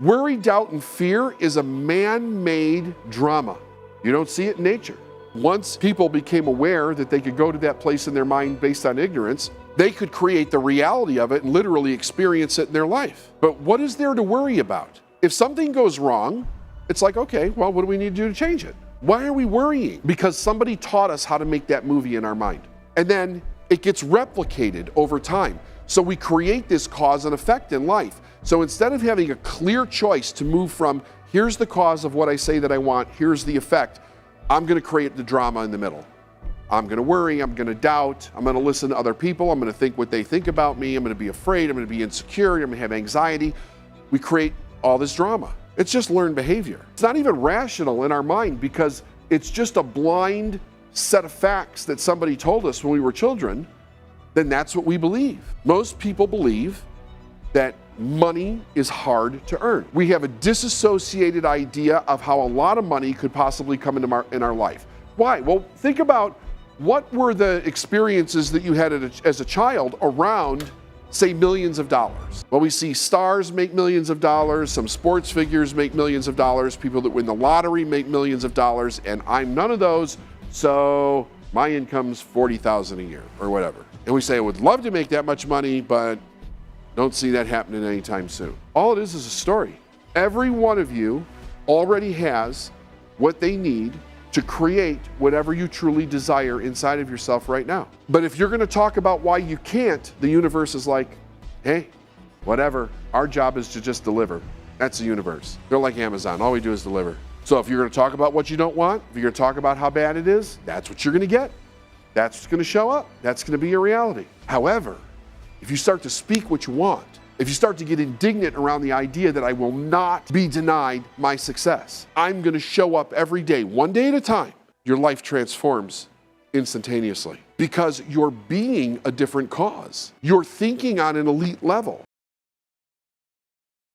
Worry, doubt, and fear is a man-made drama. You don't see it in nature. Once people became aware that they could go to that place in their mind based on ignorance, they could create the reality of it and literally experience it in their life. But what is there to worry about? If something goes wrong, it's like, okay, well, what do we need to do to change it? Why are we worrying? Because somebody taught us how to make that movie in our mind. And then it gets replicated over time. So we create this cause and effect in life. So instead of having a clear choice to move from, here's the cause of what I say that I want, here's the effect, I'm going to create the drama in the middle. I'm going to worry, I'm going to doubt, I'm going to listen to other people, I'm going to think what they think about me, I'm going to be afraid, I'm going to be insecure, I'm going to have anxiety. We create all this drama. It's just learned behavior. It's not even rational in our mind because it's just a blind set of facts that somebody told us when we were children. Then that's what we believe. Most people believe that money is hard to earn. We have a disassociated idea of how a lot of money could possibly come into in our life. Why? Well, think about what were the experiences that you had as a child around, say, millions of dollars. Well, we see stars make millions of dollars, some sports figures make millions of dollars, people that win the lottery make millions of dollars, and I'm none of those, so my income's $40,000 a year or whatever. And we say, I would love to make that much money, but don't see that happening anytime soon. All it is a story. Every one of you already has what they need to create whatever you truly desire inside of yourself right now. But if you're going to talk about why you can't, the universe is like, hey, whatever, our job is to just deliver. That's the universe. They're like Amazon, all we do is deliver. So if you're going to talk about what you don't want, if you're going to talk about how bad it is, that's what you're going to get. That's what's going to show up. That's going to be your reality. However, if you start to speak what you want, if you start to get indignant around the idea that I will not be denied my success, I'm going to show up every day, one day at a time, your life transforms instantaneously because you're being a different cause. You're thinking on an elite level.